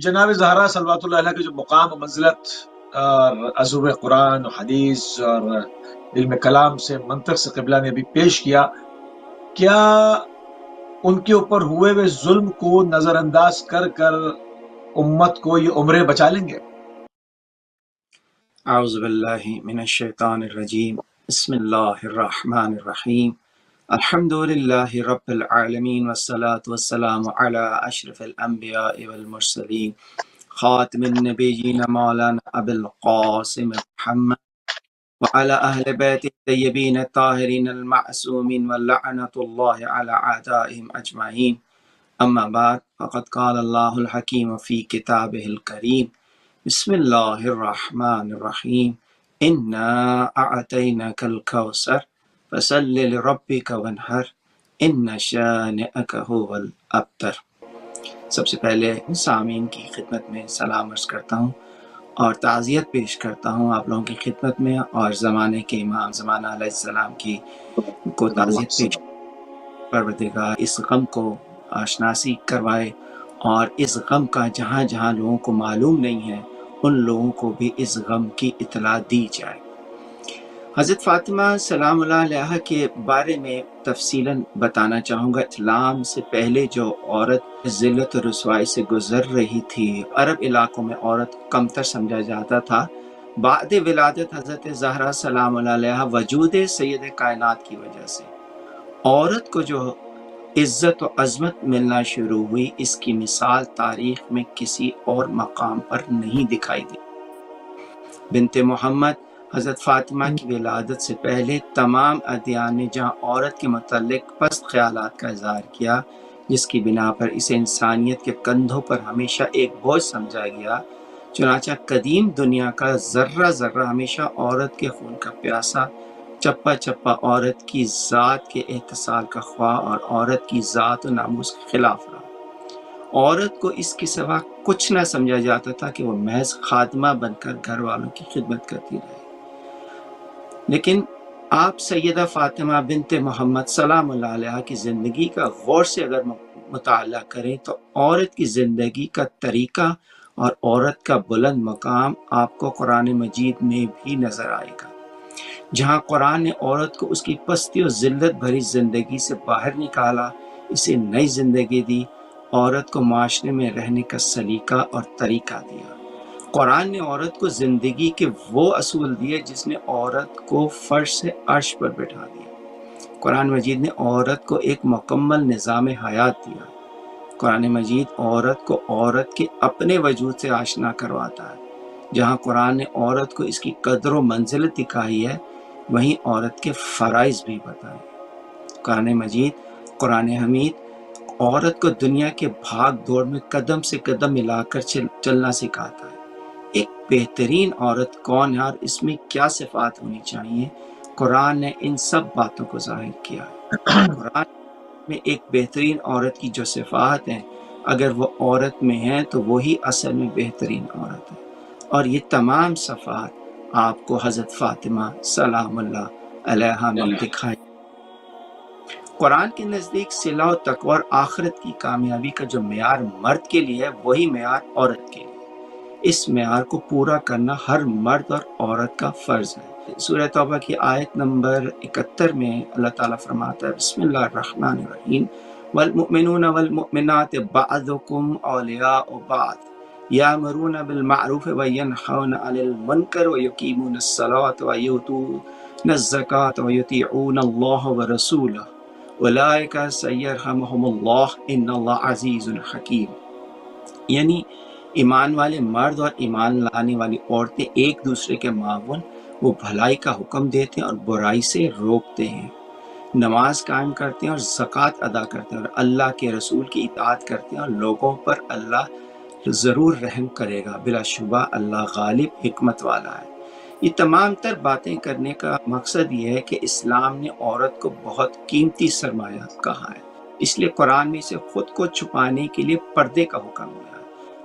جناب زہرا صلوات اللہ علیہ کے جو مقام و منزلت اور عزوب قرآن و حدیث اور علم کلام سے منطق سے قبلہ نے بھی پیش کیا، کیا ان کے اوپر ہوئے ہوئے ظلم کو نظر انداز کر کر امت کو یہ عمریں بچا لیں گے؟ اعوذ باللہ من الشیطان الرجیم، بسم اللہ الرحمن الرحیم، الحمد للہ رب العالمین والصلاة والسلام علی اشرف الانبیاء والمرسلین خاتم النبیین مولانا ابی القاسم محمد وعلى اہل بیت الطیبین الطاہرین المعصومین ولعنۃ اللہ علی اعدائهم اجمعین، اما بعد فقد قال اللہ الحکیم فی کتابہ الکریم، بسم اللہ الرحمن الرحیم، انا اعطیناک الکوثر فصل لربک وانحر ان شانئک هو الابتر۔ سب سے پہلے سامعین کی خدمت میں سلام عرض کرتا ہوں اور تعزیت پیش کرتا ہوں آپ لوگوں کی خدمت میں، اور زمانے کے امام زمانہ علیہ السلام کی کو تعزیت پیش، پروردگار اس غم کو آشناسی کروائے، اور اس غم کا جہاں جہاں لوگوں کو معلوم نہیں ہے ان لوگوں کو بھی اس غم کی اطلاع دی جائے۔ حضرت فاطمہ سلام اللہ علیہ کے بارے میں تفصیلاً بتانا چاہوں گا۔ اسلام سے پہلے جو عورت ذلت و رسوائی سے گزر رہی تھی، عرب علاقوں میں عورت کو کمتر سمجھا جاتا تھا۔ بعد ولادت حضرت زہرا سلام اللہ علیہ وجود سید کائنات کی وجہ سے عورت کو جو عزت و عظمت ملنا شروع ہوئی، اس کی مثال تاریخ میں کسی اور مقام پر نہیں دکھائی دی۔ بنت محمد حضرت فاطمہ کی ولادت سے پہلے تمام ادیان نے جہاں عورت کے متعلق پست خیالات کا اظہار کیا، جس کی بنا پر اسے انسانیت کے کندھوں پر ہمیشہ ایک بوجھ سمجھا گیا، چنانچہ قدیم دنیا کا ذرہ ذرہ ہمیشہ عورت کے خون کا پیاسا، چپا چپا عورت کی ذات کے احتسال کا خواہ اور عورت کی ذات و ناموس کے خلاف رہا۔ عورت کو اس کے سوا کچھ نہ سمجھا جاتا تھا کہ وہ محض خادمہ بن کر گھر والوں کی خدمت کرتی رہے۔ لیکن آپ سیدہ فاطمہ بنت محمد سلام اللہ علیہ کی زندگی کا غور سے اگر مطالعہ کریں تو عورت کی زندگی کا طریقہ اور عورت کا بلند مقام آپ کو قرآن مجید میں بھی نظر آئے گا، جہاں قرآن نے عورت کو اس کی پستی و ذلت بھری زندگی سے باہر نکالا، اسے نئی زندگی دی، عورت کو معاشرے میں رہنے کا سلیقہ اور طریقہ دیا۔ قرآن نے عورت کو زندگی کے وہ اصول دیے جس نے عورت کو فرش سے عرش پر بٹھا دیا۔ قرآن مجید نے عورت کو ایک مکمل نظام حیات دیا۔ قرآن مجید عورت کو عورت کے اپنے وجود سے آشنا کرواتا ہے۔ جہاں قرآن نے عورت کو اس کی قدر و منزلت دکھائی ہے، وہیں عورت کے فرائض بھی بتائے۔ قرآن مجید، قرآن حمید عورت کو دنیا کے بھاگ دوڑ میں قدم سے قدم ملا کر چلنا سکھاتا ہے۔ ایک بہترین عورت کون ہے اور اس میں کیا صفات ہونی چاہیے، قرآن نے ان سب باتوں کو ظاہر کیا ہے۔ قرآن میں ایک بہترین عورت کی جو صفات ہیں، اگر وہ عورت میں ہیں تو وہی اصل میں بہترین عورت ہے، اور یہ تمام صفات آپ کو حضرت فاطمہ سلام اللہ علیہا میں دکھائی۔ قرآن کے نزدیک صلہ و تقوی اور آخرت کی کامیابی کا جو معیار مرد کے لیے ہے، وہی معیار عورت کے لیے۔ اس معیار کو پورا کرنا ہر مرد اور عورت کا فرض ہے۔ سورہ توبہ کی آیت نمبر 71 میں اللہ تعالیٰ فرماتا ہے، بسم اللہ الرحمن الرحیم، والمؤمنون والمؤمنات بعضکم اولیاء بعض یامرون بالمعروف وینہون عن المنکر ویقیمون الصلاۃ ویؤتون الزکاۃ ویطیعون اللہ ورسولہ اولئک سیرحمہم اللہ ان اللہ عزیز حکیم۔ یعنی ایمان والے مرد اور ایمان لانے والی عورتیں ایک دوسرے کے معاون، وہ بھلائی کا حکم دیتے ہیں اور برائی سے روکتے ہیں، نماز قائم کرتے ہیں اور زکوٰۃ ادا کرتے ہیں، اور اللہ کے رسول کی اطاعت کرتے ہیں، اور لوگوں پر اللہ ضرور رحم کرے گا، بلا شبہ اللہ غالب حکمت والا ہے۔ یہ تمام تر باتیں کرنے کا مقصد یہ ہے کہ اسلام نے عورت کو بہت قیمتی سرمایہ کہا ہے، اس لیے قرآن میں اسے خود کو چھپانے کے لیے پردے کا حکم دیا ہے۔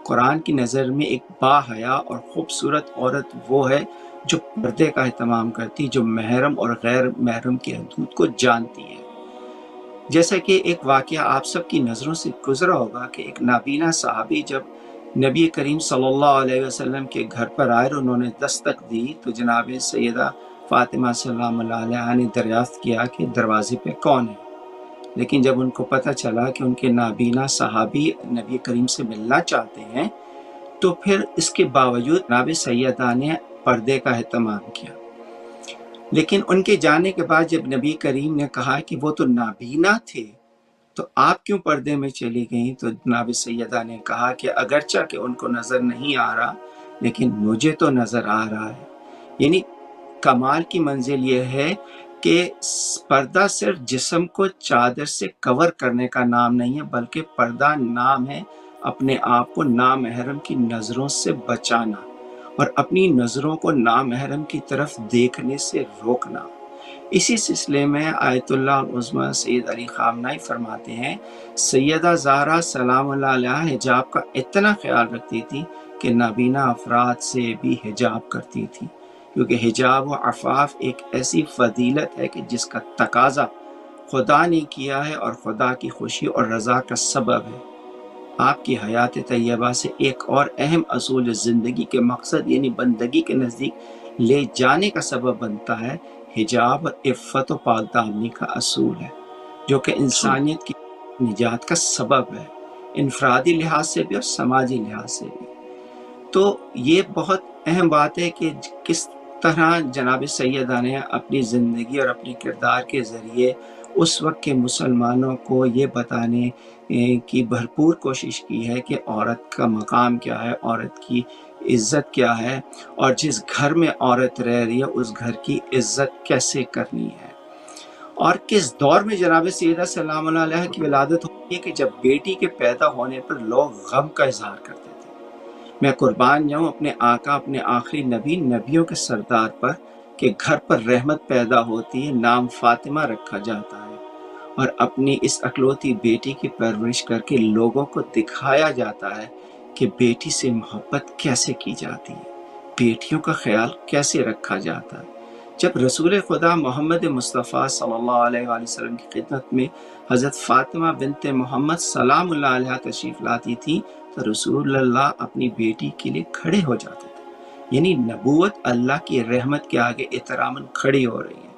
قرآن کی نظر میں ایک باحیا اور خوبصورت عورت وہ ہے جو پردے کا اہتمام کرتی، جو محرم اور غیر محرم کی حدود کو جانتی ہے۔ جیسا کہ ایک واقعہ آپ سب کی نظروں سے گزرا ہوگا کہ ایک نابینا صحابی جب نبی کریم صلی اللہ علیہ وسلم کے گھر پر آئے اور انہوں نے دستک دی تو جناب سیدہ فاطمہ سلام اللہ علیہا نے دریافت کیا کہ دروازے پہ کون ہے، لیکن جب ان کو پتہ چلا کہ ان کے نابینا صحابی نبی کریم سے ملنا چاہتے ہیں تو پھر اس کے باوجود جناب سیدہ نے پردے کا اہتمام کیا۔ لیکن ان کے جانے کے بعد جب نبی کریم نے کہا کہ وہ تو نابینا تھے تو آپ کیوں پردے میں چلی گئیں، تو جناب سیدہ نے کہا کہ اگرچہ کہ ان کو نظر نہیں آ رہا لیکن مجھے تو نظر آ رہا ہے۔ یعنی کمال کی منزل یہ ہے کہ پردہ صرف جسم کو چادر سے کور کرنے کا نام نہیں ہے، بلکہ پردہ نام ہے اپنے آپ کو نامحرم کی نظروں سے بچانا اور اپنی نظروں کو نامحرم کی طرف دیکھنے سے روکنا۔ اسی سلسلے میں آیت اللہ العظمیٰ سید علی خامنہئی فرماتے ہیں سیدہ زہرا سلام اللہ علیہا حجاب کا اتنا خیال رکھتی تھی کہ نابینا افراد سے بھی حجاب کرتی تھی، کیونکہ حجاب و عفاف ایک ایسی فضیلت ہے کہ جس کا تقاضا خدا نے کیا ہے اور خدا کی خوشی اور رضا کا سبب ہے۔ آپ کی حیات طیبہ سے ایک اور اہم اصول زندگی کے مقصد یعنی بندگی کے نزدیک لے جانے کا سبب بنتا ہے حجاب اور عفت و پاک دامنی کا اصول ہے، جو کہ انسانیت کی نجات کا سبب ہے، انفرادی لحاظ سے بھی اور سماجی لحاظ سے بھی۔ تو یہ بہت اہم بات ہے کہ کس طرح جناب سیدہ نے اپنی زندگی اور اپنے کردار کے ذریعے اس وقت کے مسلمانوں کو یہ بتانے کی بھرپور کوشش کی ہے کہ عورت کا مقام کیا ہے، عورت کی عزت کیا ہے، اور جس گھر میں عورت رہ رہی ہے اس گھر کی عزت کیسے کرنی ہے۔ اور کس دور میں جناب سیدہ سلام اللہ علیہ کی ولادت ہوئی ہے کہ جب بیٹی کے پیدا ہونے پر لوگ غم کا اظہار کرتے تھے۔ میں قربان جاؤں اپنے آقا، اپنے آخری نبی، نبیوں کے سردار پر کہ گھر پر رحمت پیدا ہوتی ہے، نام فاطمہ رکھا جاتا ہے اور اپنی اس اکلوتی بیٹی کی پرورش کر کے لوگوں کو دکھایا جاتا ہے کہ بیٹی سے محبت کیسے کی جاتی ہے، بیٹیوں کا خیال کیسے رکھا جاتا ہے۔ جب رسول خدا محمد مصطفیٰ صلی اللہ علیہ وآلہ وسلم کی خدمت میں حضرت فاطمہ بنت محمد سلام اللہ علیہ تشریف لاتی تھی تو رسول اللہ اپنی بیٹی کے لیے کھڑے ہو جاتے تھے، یعنی نبوت اللہ کی رحمت کے آگے احتراماً کھڑی ہو رہی ہے۔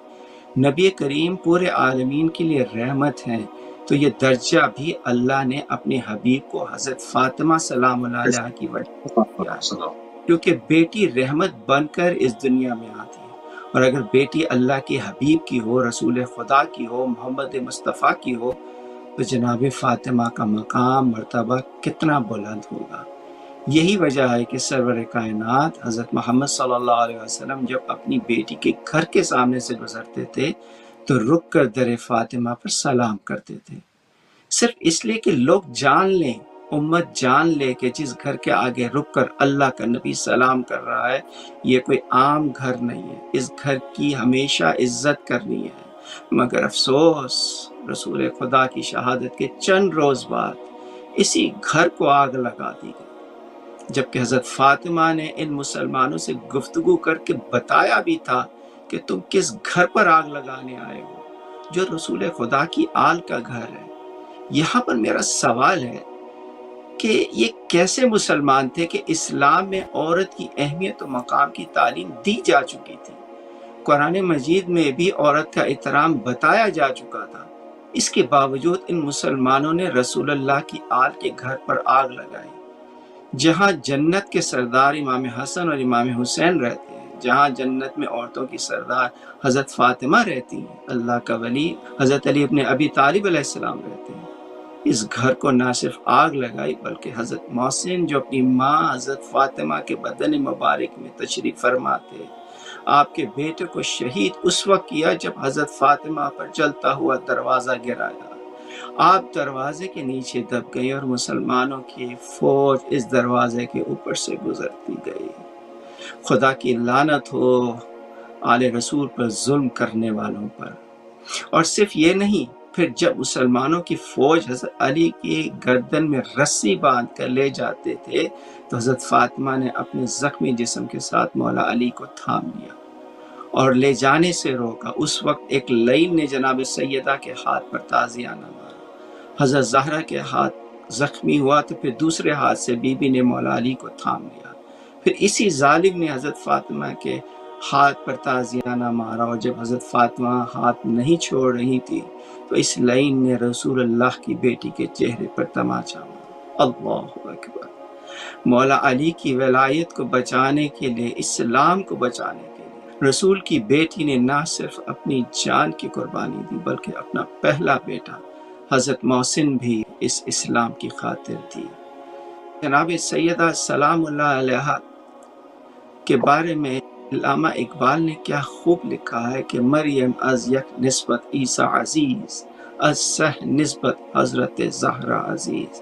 نبی کریم پورے عالمین کے لیے رحمت ہیں، تو یہ درجہ بھی اللہ نے اپنے حبیب کو حضرت فاطمہ سلام اللہ علیہ کی وجہ سے دیا ہے، کیونکہ بیٹی رحمت بن کر اس دنیا میں آتی ہے، اور اگر بیٹی اللہ کے حبیب کی ہو، رسول خدا کی ہو، محمد مصطفیٰ کی ہو، تو جناب فاطمہ کا مقام مرتبہ کتنا بلند ہوگا۔ یہی وجہ ہے کہ سرور کائنات حضرت محمد صلی اللہ علیہ وسلم جب اپنی بیٹی کے گھر کے سامنے سے گزرتے تھے تو رک کر در فاطمہ پر سلام کرتے تھے، صرف اس لیے کہ لوگ جان لیں، امت جان لے کہ جس گھر کے آگے رک کر اللہ کا نبی سلام کر رہا ہے یہ کوئی عام گھر نہیں ہے، اس گھر کی ہمیشہ عزت کرنی ہے۔ مگر افسوس رسول خدا کی شہادت کے چند روز بعد اسی گھر کو آگ لگا دی گئی، جبکہ حضرت فاطمہ نے ان مسلمانوں سے گفتگو کر کے بتایا بھی تھا کہ تم کس گھر پر آگ لگانے آئے ہو، جو رسول خدا کی آل کا گھر ہے۔ یہاں پر میرا سوال ہے کہ یہ کیسے مسلمان تھے کہ اسلام میں عورت کی اہمیت و مقام کی تعلیم دی جا چکی تھی، قرآن مجید میں بھی عورت کا احترام بتایا جا چکا تھا، اس کے باوجود ان مسلمانوں نے رسول اللہ کی آل کے گھر پر آگ لگائی، جہاں جنت کے سردار امام حسن اور امام حسین رہتے ہیں، جہاں جنت میں عورتوں کی سردار حضرت فاطمہ رہتی ہیں، اللہ کا ولی حضرت علی ابن ابی طالب علیہ السلام رہتے ہیں۔ اس گھر کو نہ صرف آگ لگائی بلکہ حضرت محسن جو اپنی ماں حضرت فاطمہ کے بدن مبارک میں تشریف فرما تھے، آپ کے بیٹے کو شہید اس وقت کیا جب حضرت فاطمہ پر جلتا ہوا دروازہ گرایا، آپ دروازے کے نیچے دب گئی اور مسلمانوں کی فوج اس دروازے کے اوپر سے گزرتی گئی۔ خدا کی لعنت ہو آل رسول پر ظلم کرنے والوں پر۔ اور صرف یہ نہیں، پھر جب مسلمانوں کی فوج حضرت علی کی گردن میں رسی باندھ کر لے جاتے تھے تو حضرت فاطمہ نے اپنے زخمی جسم کے ساتھ مولا علی کو تھام لیا اور لے جانے سے روکا۔ اس وقت ایک لعین نے جناب سیدہ کے ہاتھ پر تازیانہ مارا، حضرت زہرا کے ہاتھ زخمی ہوا تو پھر دوسرے ہاتھ سے بی بی نے مولا علی کو تھام لیا. پھر اسی ظالم نے حضرت فاطمہ کے ہاتھ پر تازیانہ مارا، اور جب حضرت فاطمہ ہاتھ نہیں چھوڑ رہی تھی تو اس لعین نے رسول اللہ کی بیٹی کے چہرے پر تماچا مارا. اللہ اکبر. مولا علی کی ولایت کو بچانے کے لیے، اسلام کو بچانے کے لیے، رسول کی بیٹی نے نہ صرف اپنی جان کی قربانی دی بلکہ اپنا پہلا بیٹا حضرت محسن بھی اس اسلام کی خاطر دی. جناب سیدہ سلام اللہ علیہا کے بارے میں علامہ اقبال نے کیا خوب لکھا ہے کہ مریم از یک نسبت عیسیٰ عزیز، از سہ نسبت حضرت زہرا عزیز.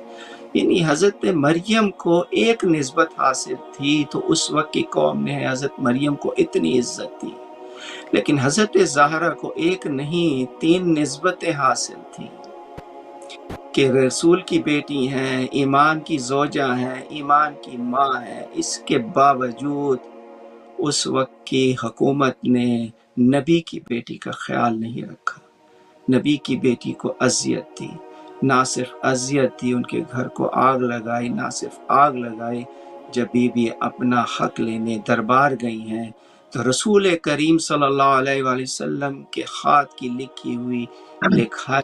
یعنی حضرت مریم کو ایک نسبت حاصل تھی تو اس وقت کی قوم نے حضرت مریم کو اتنی عزت دی، لیکن حضرت زہرا کو ایک نہیں 3 نسبتیں حاصل تھیں کہ رسول کی بیٹی ہیں، ایمان کی زوجہ ہیں، ایمان کی ماں ہیں. اس کے باوجود اس وقت کی حکومت نے نبی کی بیٹی کا خیال نہیں رکھا، نبی کی بیٹی کو اذیت دی. نہ صرف اذیت دی، ان کے گھر کو آگ لگائی. نہ صرف آگ لگائی، جب بی بی اپنا حق لینے دربار گئی ہیں تو رسول کریم صلی اللہ علیہ وآلہ وسلم کے ہاتھ کی لکھی ہوئی لکھا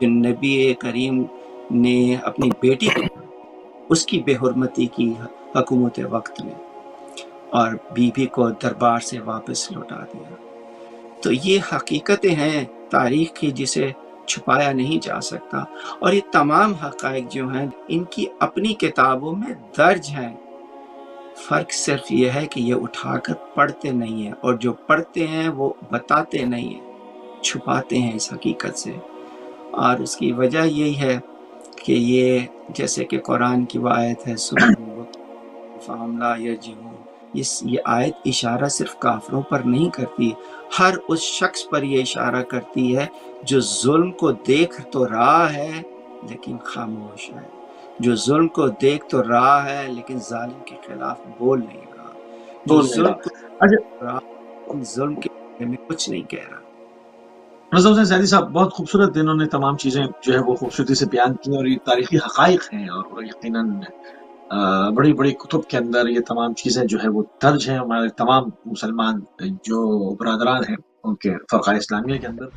جو نبی کریم نے اپنی بیٹی کو اس کی بے حرمتی کی حکومت وقت میں، اور بی بی کو دربار سے واپس لوٹا دیا. تو یہ حقیقتیں ہیں تاریخ کی جسے چھپایا نہیں جا سکتا، اور یہ تمام حقائق جو ہیں ان کی اپنی کتابوں میں درج ہیں. فرق صرف یہ ہے کہ یہ اٹھا کر پڑھتے نہیں ہیں، اور جو پڑھتے ہیں وہ بتاتے نہیں ہیں، چھپاتے ہیں اس حقیقت سے. اور اس کی وجہ یہی ہے کہ یہ جیسے کہ قرآن کی وہ آیت ہے فَهُمْ لَا يَرْجِعُونَ، یہ آیت اشارہ صرف کافروں پر نہیں کرتی، ہر اس شخص پر یہ اشارہ کرتی ہے جو ظلم کو دیکھ تو رہا ہے لیکن خاموش ہے، جو ظلم کو دیکھ تو رہا ہے لیکن ظالم کے خلاف بول نہیں رہا، جو بول نہیں ظلم رہا. کو اچھا دیکھ رہا لیکن ظلم کے بارے میں کچھ نہیں کہہ رہا. رضا حسین سیدی صاحب، بہت خوبصورت انہوں نے تمام چیزیں جو ہے وہ خوبصورتی سے بیان کی، اور یہ تاریخی حقائق ہیں، اور یقیناً بڑی بڑی کتب کے اندر یہ تمام چیزیں جو ہے وہ درج ہیں ہمارے تمام مسلمان جو برادران ہیں ان کے فرقہ اسلامیہ کے اندر.